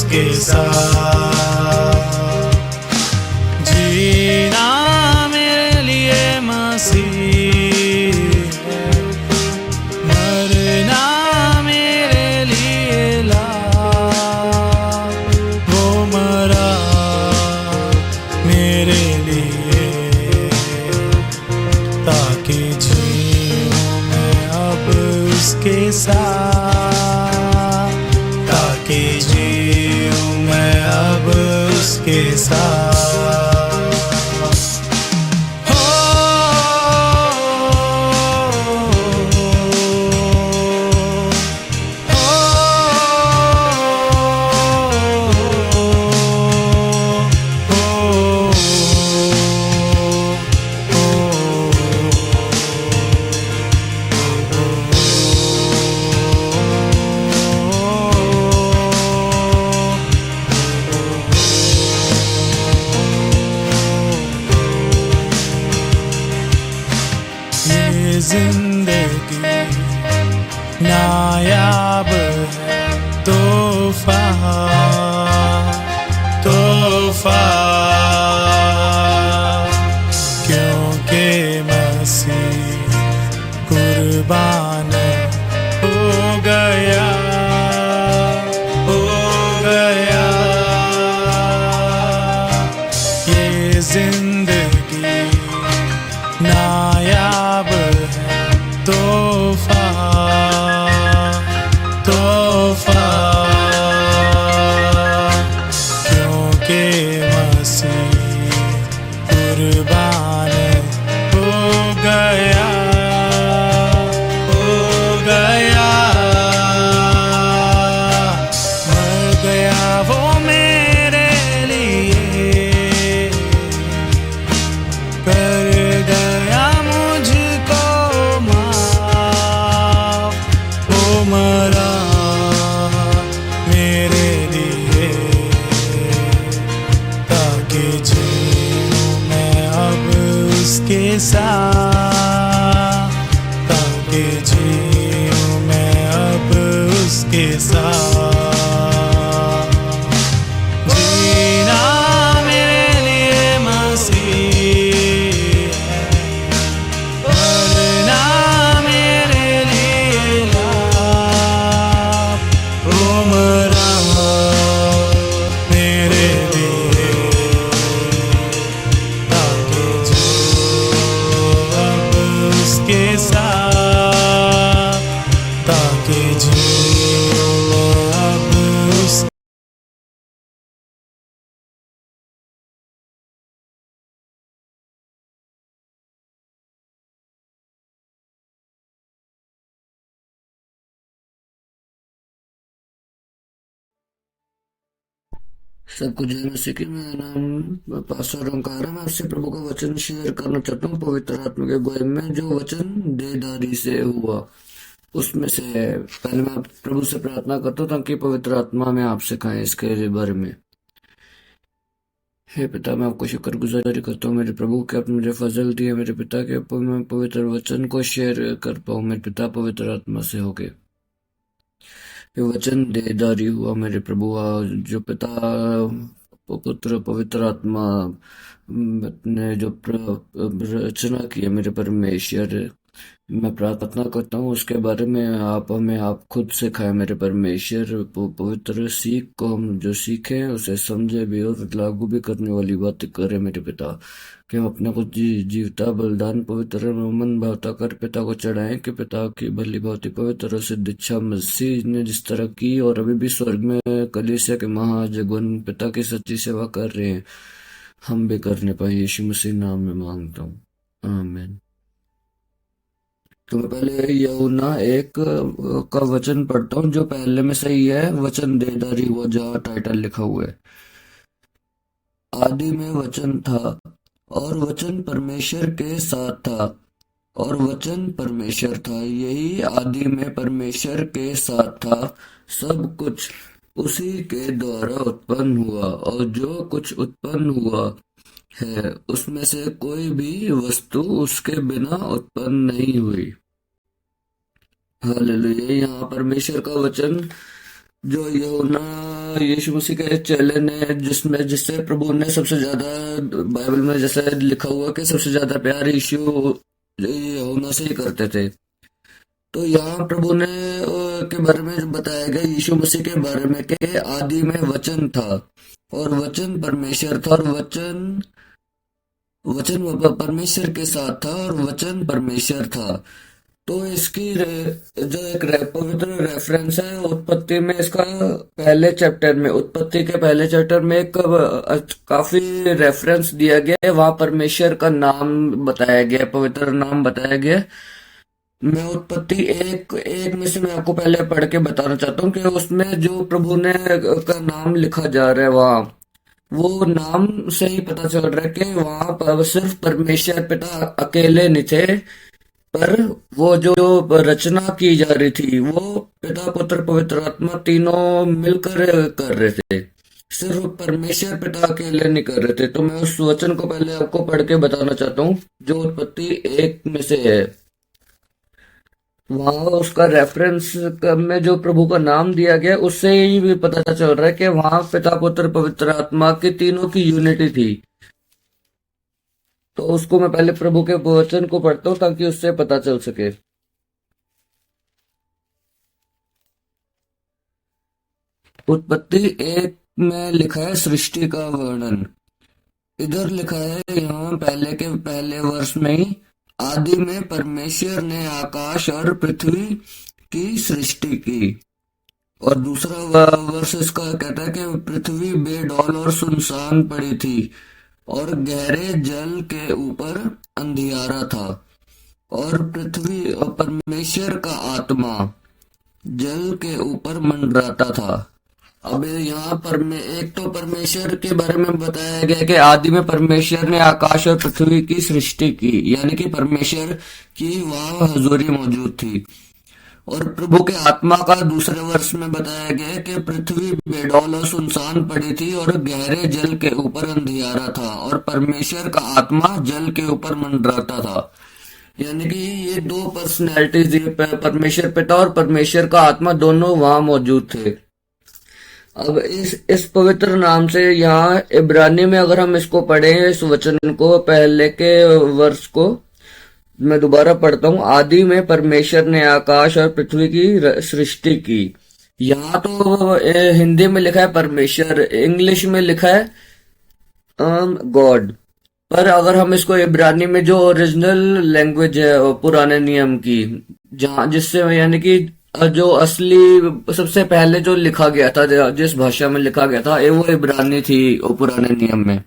उसके साथ। जीना मेरे लिए मसीह है, मरना मेरे लिए लाभ। वो मरा मेरे लिए ताकि जीऊं मैं अब उसके साथ, ताकि जीऊं मैं अब उसके साथ। जिंदगी नायाब है, तोहफा तोहफा, क्योंकि मसीह कुर्बान हो गया, हो गया। ये जिंदगी नायाब है, तोहफा तोहफा, क्योंकि मसीह कुर्बान हो गया, हो गया। मर गया वो मेरे लिए, कर गया मुझको माफ। वो मरा मेरे लिए ताकि जीऊं मैं अब उसके साथ, ताकि जीऊं मैं अब उसके साथ। जीना मेरे लिए मसीह है, मरना मेरे लिए लाभ। वो मरा मेरे लिए ताकि जीऊं अब उसके साथ, ताकि जीऊं मैं अब उसके। सबको जय मसीह की। मेरा नाम पास्टर ओंकार है। मैं आपसे प्रभु का वचन शेयर करना चाहता हूँ पवित्र आत्मा के अगुवाई में, जो वचन देदारी से हुआ उसमें से है। पहले मैं प्रभु से प्रार्थना करता हूँ ताकि पवित्र आत्मा में आप सिखाएं इसके बारे में। हे पिता, मैं आपको शुक्रगुजारी करता हूँ मेरे प्रभु के आपने मुझे फजल दिया मेरे पिता के ऊपर, मैं पवित्र वचन को शेयर कर पाऊँ मेरे पिता पवित्र आत्मा से होके। ये वचन देदारी हुआ मेरे प्रभु, जो पिता पुत्र पवित्र आत्मा ने जो रचना की है मेरे परमेश्वर, मैं प्रार्थना करता हूँ उसके बारे में आप हमें आप खुद सिखाए मेरे परमेश्वर। पवित्र सीख को हम जो सीखें उसे समझे भी और लागू भी करने वाली बात करें मेरे पिता, कि हम अपने को जीवता बलिदान पवित्र मन भावता कर पिता को चढ़ाएं, कि पिता की भली भांति पवित्र और सिद्ध इच्छा मसीह ने जिस तरह की और अभी भी स्वर्ग में कलीसिया के महाजगवन पिता की सच्ची सेवा कर रहे हैं, हम भी करने पाए। यीशु मसीह नाम में मांगता हूँ, आमीन। तो मैं पहले यूहन्ना 1 का वचन पढ़ता हूँ, जो पहले में सही है। वचन देदारी हुआ, जहाँ टाइटल लिखा हुआ है। आदि में वचन था और वचन परमेश्वर के साथ था और वचन परमेश्वर था। यही आदि में परमेश्वर के साथ था। सब कुछ उसी के द्वारा उत्पन्न हुआ और जो कुछ उत्पन्न हुआ है उसमें से कोई भी वस्तु उसके बिना उत्पन्न नहीं हुई। हालेलुया। यहाँ परमेश्वर का वचन जो यूहन्ना यीशु मसीह का एक चेले ने जिससे प्रभु ने सबसे ज्यादा, बाइबल में जैसे लिखा हुआ कि सबसे ज्यादा प्यार यीशु यूहन्ना से ही करते थे। तो यहाँ प्रभु ने के बारे में जो बताया गया यीशु मसीह के बारे में कि आदि में वचन था और वचन परमेश्वर था और वचन वचन परमेश्वर के साथ था और वचन परमेश्वर था। तो इसकी जो एक पवित्र रेफरेंस है उत्पत्ति में, इसका पहले चैप्टर में, उत्पत्ति के पहले चैप्टर में एक काफी रेफरेंस दिया गया है। वहां परमेश्वर का नाम बताया गया, पवित्र नाम बताया गया। मैं उत्पत्ति एक में से मैं आपको पहले पढ़ के बताना चाहता हूँ कि उसमें जो प्रभु ने का नाम लिखा जा रहा है, वहाँ वो नाम से ही पता चल रहा है कि वहां पर सिर्फ परमेश्वर पिता अकेले नहीं थे, पर वो जो रचना की जा रही थी वो पिता पुत्र पवित्र आत्मा तीनों मिलकर कर रहे थे। सिर्फ परमेश्वर पिता अकेले नहीं कर रहे थे। तो मैं उस वचन को पहले आपको पढ़ के बताना चाहता हूँ जो उत्पत्ति 1 में से है। वहां उसका रेफरेंस में जो प्रभु का नाम दिया गया उससे ही भी पता चल रहा है कि वहां पिता पुत्र पवित्र आत्मा की तीनों की यूनिटी थी। तो उसको मैं पहले प्रभु के वचन को पढ़ता हूँ ताकि उससे पता चल सके। उत्पत्ति 1 में लिखा है सृष्टि का वर्णन। इधर लिखा है यहाँ पहले के पहले वर्ष में ही आदि में परमेश्वर ने आकाश और पृथ्वी की सृष्टि की। और दूसरा वर्ष इसका कहता है कि पृथ्वी बेडौल और सुनसान पड़ी थी और गहरे जल के ऊपर अंधियारा था और पृथ्वी और परमेश्वर का आत्मा जल के ऊपर मंडराता था। अब यहाँ पर एक तो परमेश्वर के बारे में बताया गया कि आदि में परमेश्वर ने आकाश और पृथ्वी की सृष्टि की, यानी कि परमेश्वर की वहां हजूरी मौजूद थी। और प्रभु के आत्मा का दूसरे वर्ष में बताया गया कि पृथ्वी बेडौल और सुनसान पड़ी थी और गहरे जल के ऊपर अंधियारा था और परमेश्वर का आत्मा जल के ऊपर मंडराता था। यानी कि ये दो पर्सनैलिटीज, परमेश्वर पिता और परमेश्वर का आत्मा, दोनों वहां मौजूद थे। अब इस पवित्र नाम से यहाँ इब्रानी में अगर हम इसको पढ़ें, इस वचन को, पहले के वर्ष को मैं दोबारा पढ़ता हूँ। आदि में परमेश्वर ने आकाश और पृथ्वी की सृष्टि की। यहाँ तो हिंदी में लिखा है परमेश्वर, इंग्लिश में लिखा है गॉड। पर अगर हम इसको इब्रानी में जो ओरिजिनल लैंग्वेज है पुराने नियम की, जहाँ जिससे यानी कि जो असली सबसे पहले जो लिखा गया था, जिस भाषा में लिखा गया था वो इब्रानी थी वो पुराने नियम में।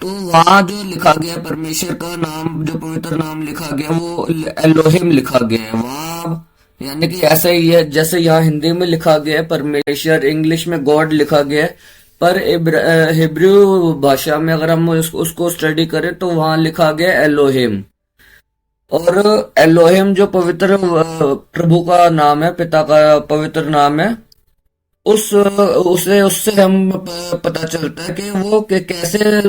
तो वहां जो लिखा गया परमेश्वर का नाम, जो पवित्र नाम लिखा गया वो एलोहिम लिखा गया है वहां। यानी कि ऐसा ही है जैसे यहाँ हिंदी में लिखा गया है परमेश्वर, इंग्लिश में गॉड लिखा गया है, पर हिब्रू भाषा में अगर हम उसको स्टडी करें तो वहां लिखा गया एलोहिम। और एलोहिम जो पवित्र प्रभु का नाम है, पिता का पवित्र नाम है, उससे हम पता चलता है कि वो कैसे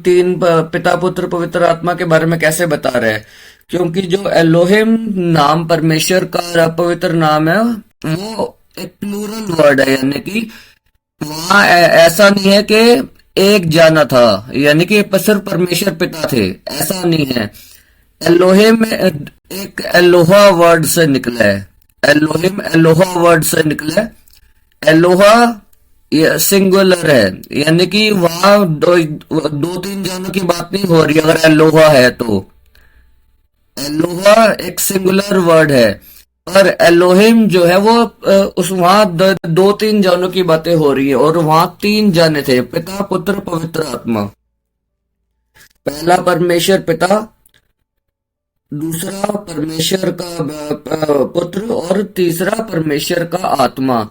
तीन पिता पुत्र पवित्र आत्मा के बारे में कैसे बता रहे हैं। क्योंकि जो एलोहिम नाम परमेश्वर का पवित्र नाम है वो एक प्लूरल वर्ड है, यानी कि वहां ऐसा नहीं है कि एक जाना था, यानी कि सिर्फ परमेश्वर पिता थे, ऐसा नहीं है। एलोहिम एक एलोहा वर्ड से निकला है, एलोहिम एलोहा वर्ड से निकला है। एलोहा ये सिंगुलर है, यानी कि वहां दो तीन जानों की बात नहीं हो रही। अगर एलोहा है तो एलोहा एक सिंगुलर वर्ड है, और एलोहिम जो है वो उस वहां दो तीन जानों की बातें हो रही है, और वहां तीन जाने थे, पिता पुत्र पवित्र आत्मा। पहला परमेश्वर पिता, दूसरा परमेश्वर का पुत्र, और तीसरा परमेश्वर का आत्मा।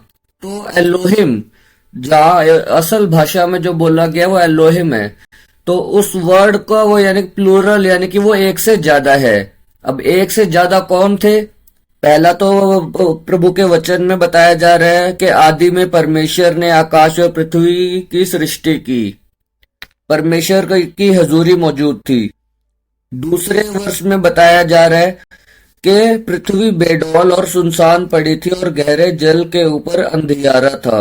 तो एलोहिम जहाँ असल भाषा में जो बोला गया वो एलोहिम है। तो उस वर्ड का वो यानी प्लूरल, यानी कि वो एक से ज्यादा है। अब एक से ज्यादा कौन थे? पहला तो प्रभु के वचन में बताया जा रहा है कि आदि में परमेश्वर ने आकाश और पृथ्वी की सृष्टि की, परमेश्वर की हजूरी मौजूद थी। दूसरे वर्ष में बताया जा रहा है कि पृथ्वी बेडौल और सुनसान पड़ी थी और गहरे जल के ऊपर अंधियारा था,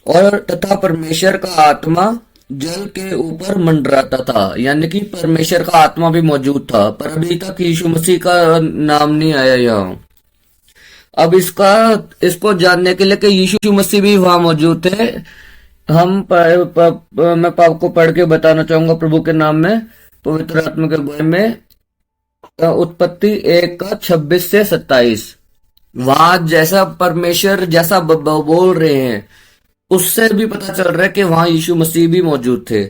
और तथा परमेश्वर का आत्मा जल के ऊपर मंडराता था। यानी कि परमेश्वर का आत्मा भी मौजूद था, पर अभी तक यीशु मसीह का नाम नहीं आया यहाँ। अब इसको जानने के लिए कि यीशु मसीह भी वहां मौजूद थे, मैं आपको पढ़ के बताना चाहूंगा प्रभु के नाम में, पवित्र आत्मा के अगुवाई में, उत्पत्ति 1 का 26 से 27। वहां जैसा परमेश्वर जैसा बोल रहे हैं, उससे भी पता चल रहा है कि वहां यीशु मसीह भी मौजूद थे।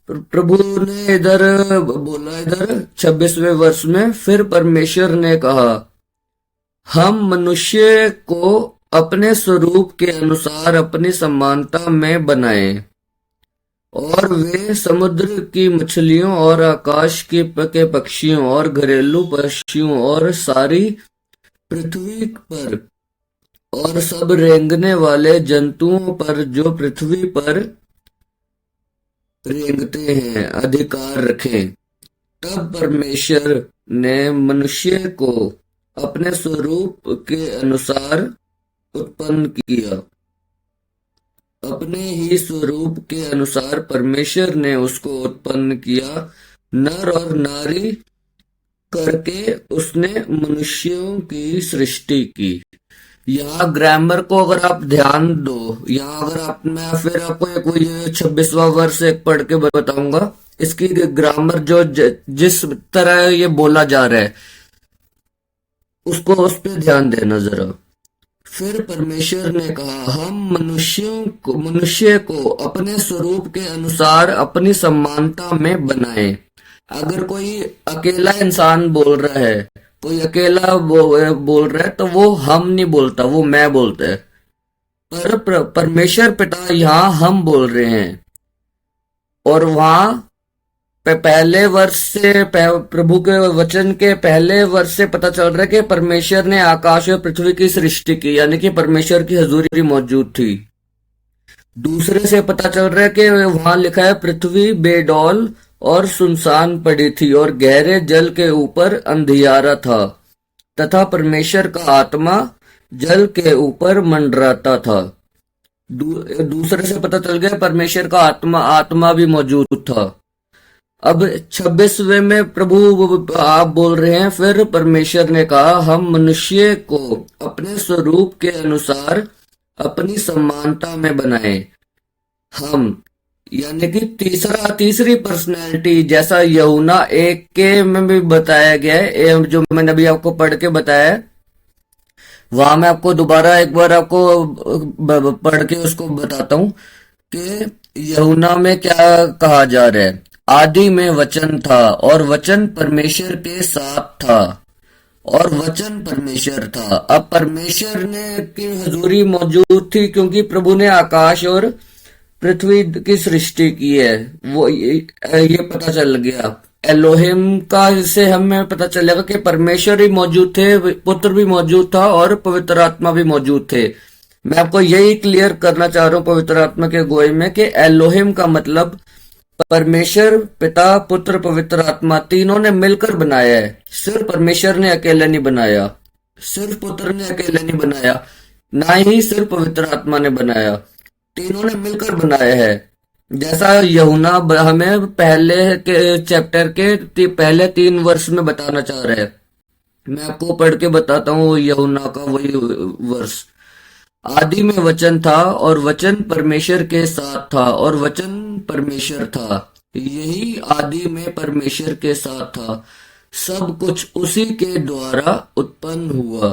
प्रभु ने इधर बोला, इधर 26वें वर्ष में, फिर परमेश्वर ने कहा, हम मनुष्य को अपने स्वरूप के अनुसार अपनी समानता में बनाएं, और वे समुद्र की मछलियों और आकाश के पक्षियों और घरेलू पक्षियों और सारी पृथ्वी पर और सब रेंगने वाले जंतुओं पर जो पृथ्वी पर रेंगते हैं अधिकार रखें। तब परमेश्वर ने मनुष्य को अपने स्वरूप के अनुसार उत्पन्न किया, अपने ही स्वरूप के अनुसार परमेश्वर ने उसको उत्पन्न किया, नर और नारी करके उसने मनुष्यों की सृष्टि की। यहाँ ग्रामर को अगर आप ध्यान दो, यहाँ अगर आप, मैं फिर आपको एक 26वां वर्ष एक पढ़ के बताऊंगा, इसकी ग्रामर जो जिस तरह ये बोला जा रहा है उसको, उस पर ध्यान देना जरा। फिर परमेश्वर ने कहा, हम मनुष्य को अपने स्वरूप के अनुसार अपनी समानता में बनाएं। अगर कोई अकेला इंसान बोल रहा है, कोई अकेला बोल रहा है, तो वो हम नहीं बोलता, वो मैं बोलता है। पर परमेश्वर पिता यहाँ हम बोल रहे हैं, और वहां पहले वर्ष से, प्रभु के वचन के पहले वर्ष से पता चल रहा है कि परमेश्वर ने आकाश और पृथ्वी की सृष्टि की, यानी कि परमेश्वर की हजूरी मौजूद थी। दूसरे से पता चल रहा है कि वहां लिखा है, पृथ्वी बेडौल और सुनसान पड़ी थी और गहरे जल के ऊपर अंधियारा था, तथा परमेश्वर का आत्मा जल के ऊपर मंडराता था। दूसरे से पता चल गया परमेश्वर का आत्मा भी मौजूद था। अब 26वें में प्रभु आप बोल रहे हैं, फिर परमेश्वर ने कहा, हम मनुष्य को अपने स्वरूप के अनुसार अपनी समानता में बनाएं। हम यानी कि तीसरी पर्सनैलिटी, जैसा यूहन्ना 1 के में भी बताया गया है, जो मैंने अभी आपको पढ़ के बताया है, वहां मैं आपको दोबारा एक बार आपको पढ़ के उसको बताता हूं कि यूहन्ना में क्या कहा जा रहा है। आदि में वचन था, और वचन परमेश्वर के साथ था, और वचन परमेश्वर था। अब परमेश्वर ने की हजूरी मौजूद थी, क्योंकि प्रभु ने आकाश और पृथ्वी की सृष्टि की है। वो ये पता चल गया एलोहिम का, इससे हमें पता चलेगा कि परमेश्वर ही मौजूद थे, पुत्र भी मौजूद था, और पवित्र आत्मा भी मौजूद थे। मैं आपको यही क्लियर करना चाह रहा हूँ पवित्र आत्मा के अगुवाई में, कि एलोहिम का मतलब परमेश्वर, पिता, पुत्र, पवित्र आत्मा, तीनों ने मिलकर बनाया है। सिर्फ परमेश्वर ने अकेले नहीं बनाया, सिर्फ पुत्र ने अकेले नहीं बनाया, ना ही सिर्फ पवित्र आत्मा ने बनाया, तीनों ने मिलकर बनाया है। जैसा यूहन्ना हमें पहले के चैप्टर के पहले 3 वर्ष में बताना चाह रहा है। मैं आपको पढ़ के बताता हूँ यूहन्ना का वही वर्ष। आदि में वचन था, और वचन परमेश्वर के साथ था, और वचन परमेश्वर था। यही आदि में परमेश्वर के साथ था। सब कुछ उसी के द्वारा उत्पन्न हुआ,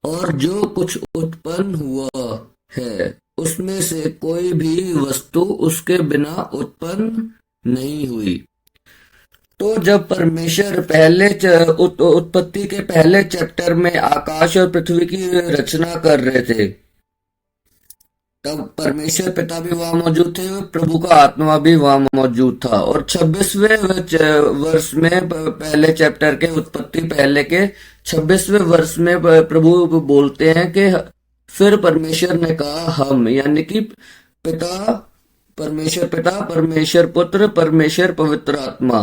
और जो कुछ उत्पन्न हुआ है उसमें से कोई भी वस्तु उसके बिना उत्पन्न नहीं हुई। तो जब परमेश्वर पहले उत्पत्ति के पहले चैप्टर में आकाश और पृथ्वी की रचना कर रहे थे, तब परमेश्वर पिता भी वहां मौजूद थे, प्रभु का आत्मा भी वहां मौजूद था। और 26वें वर्ष में, पहले चैप्टर के उत्पत्ति पहले के 26वें वर्ष में प्रभु बोलते हैं कि फिर परमेश्वर ने कहा, हम यानी कि पिता, परमेश्वर पुत्र, परमेश्वर पवित्र आत्मा,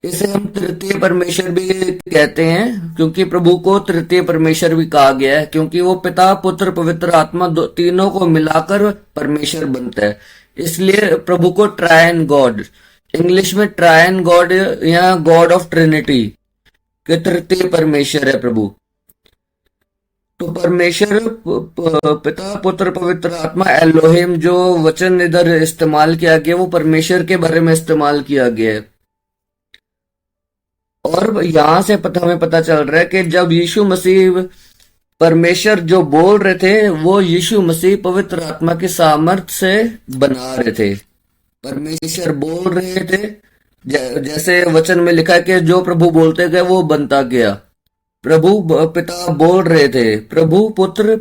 इसे हम तृतीय परमेश्वर भी कहते हैं, क्योंकि प्रभु को तृतीय परमेश्वर भी कहा गया है, क्योंकि वो पिता पुत्र पवित्र आत्मा तीनों को मिलाकर परमेश्वर बनता है। इसलिए प्रभु को ट्रायन गॉड, इंग्लिश में ट्रायन गॉड या गॉड ऑफ ट्रिनिटी के तृतीय परमेश्वर है प्रभु। तो परमेश्वर पिता पुत्र पवित्र आत्मा एलोहिम, जो वचन इधर इस्तेमाल किया गया वो परमेश्वर के बारे में इस्तेमाल किया गया है। और यहाँ से हमें पता चल रहा है कि जब यीशु मसीह परमेश्वर जो बोल रहे थे वो यीशु मसीह पवित्र आत्मा की सामर्थ्य से बना रहे थे। परमेश्वर बोल रहे थे, जैसे वचन में लिखा है कि जो प्रभु बोलते गए वो बनता गया। प्रभु पिता बोल रहे थे, प्रभु पुत्र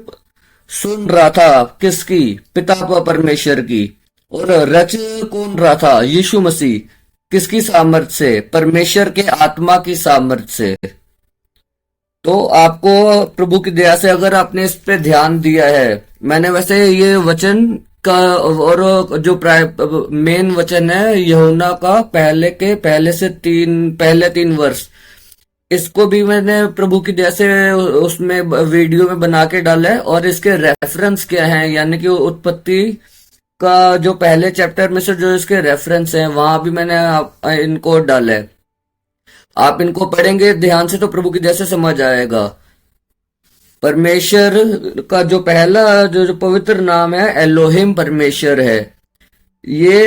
सुन रहा था किसकी? पिता परमेश्वर की। और रच कौन रहा था? यीशु मसीह। किसकी सामर्थ्य से? परमेश्वर के आत्मा की सामर्थ्य से। तो आपको प्रभु की दया से अगर आपने इस पे ध्यान दिया है, मैंने वैसे ये वचन का और जो मेन वचन है यूहन्ना का पहले तीन वर्ष, इसको भी मैंने प्रभु की दया से उसमें वीडियो में बना के डाला है। और इसके रेफरेंस क्या है, यानी कि उत्पत्ति का जो पहले चैप्टर में से जो इसके रेफरेंस हैं वहां भी मैंने इनको डाला है। आप इनको पढ़ेंगे ध्यान से तो प्रभु की दया से समझ आएगा। परमेश्वर का जो पहला जो पवित्र नाम है एलोहिम परमेश्वर है। ये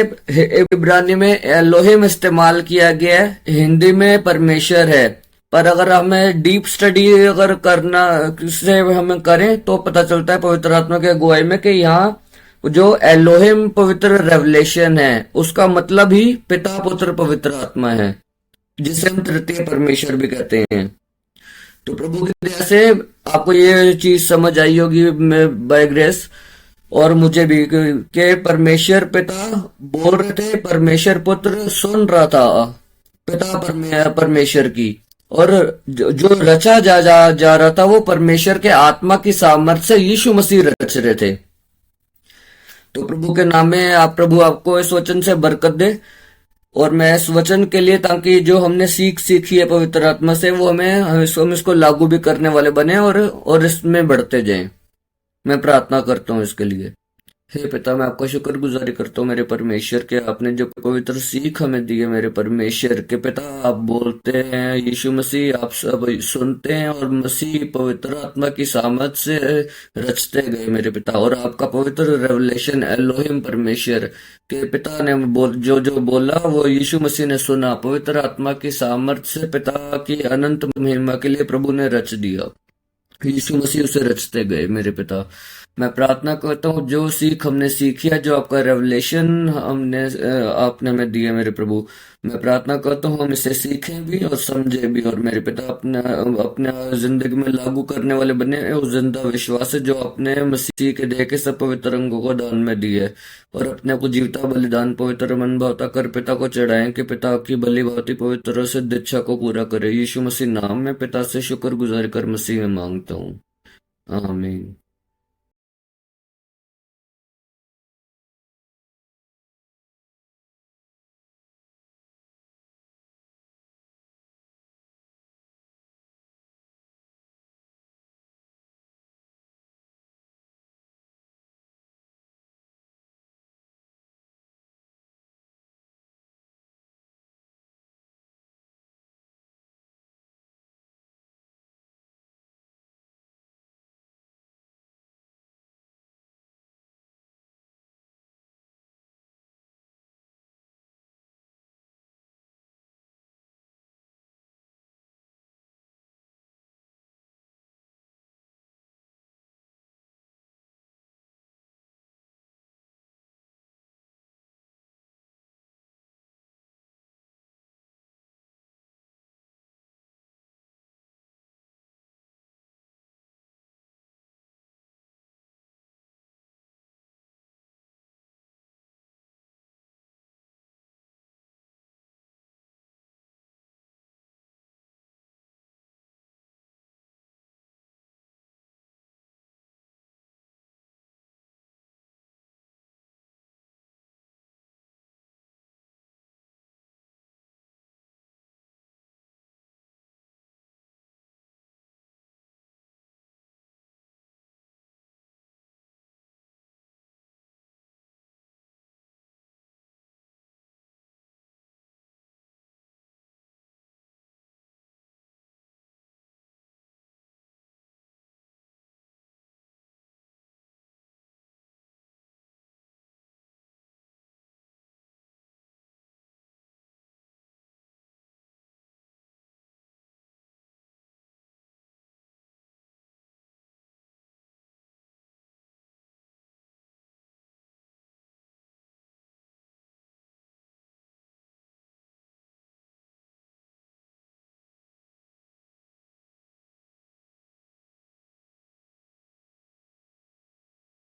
इब्रानी में एलोहिम इस्तेमाल किया गया है, हिंदी में परमेश्वर है। पर अगर हमें डीप स्टडी अगर करना से हमें करें तो पता चलता है पवित्र आत्मा के अगुवाई में कि यहाँ जो एलोहिम पवित्र रेवलेशन है उसका मतलब ही पिता पुत्र पवित्र आत्मा है, जिसे हम तृतीय परमेश्वर भी कहते हैं। तो प्रभु की दया से आपको ये चीज समझ आई होगी बाय ग्रेस, और मुझे भी, कि परमेश्वर पिता बोल रहे थे, परमेश्वर पुत्र सुन रहा था पिता परमेश्वर की, और जो रचा जा रहा था वो परमेश्वर के आत्मा की सामर्थ्य से यीशु मसीह रच रहे थे। तो प्रभु के नाम में आप प्रभु आपको इस वचन से बरकत दे, और मैं इस वचन के लिए, ताकि जो हमने सीखी है पवित्र आत्मा से वो हम इसको लागू भी करने वाले बने और इसमें बढ़ते जाएं। मैं प्रार्थना करता हूँ इसके लिए। हे पिता, मैं आपका शुक्रगुजारी करता हूँ मेरे परमेश्वर के, आपने जो पवित्र सीख हमें दी है मेरे परमेश्वर के पिता। आप बोलते हैं यीशु मसीह, आप सब सुनते हैं, और मसीह पवित्र आत्मा की सामर्थ से रचते गए मेरे पिता। और आपका पवित्र रेवलेशन एलोहिम परमेश्वर के पिता ने जो जो बोला वो यीशु मसीह ने सुना, पवित्र आत्मा की सामर्थ से पिता की अनंत महिमा के लिए प्रभु ने रच दिया। यीशु मसीह उसे रचते गए मेरे पिता। मैं प्रार्थना करता हूँ जो सीख हमने सीखी है, जो आपका रेवलेशन आपने हमें दिया मेरे प्रभु, मैं प्रार्थना करता हूँ हम इसे सीखें भी और समझे भी, और मेरे पिता अपने जिंदगी में लागू करने वाले बने उस जिंदा विश्वास है जो आपने मसीह के देह के सब पवित्र अंगों को दान में दिया है, और अपने को जीवता बलिदान पवित्र मन भावता कर पिता को चढ़ाएं कि पिता की बलि भावती पवित्र सिद्ध इच्छा को पूरा करे। यीशु मसीह नाम में पिता से शुक्र गुजार कर मसीह में मांगता हूँ, आमीन।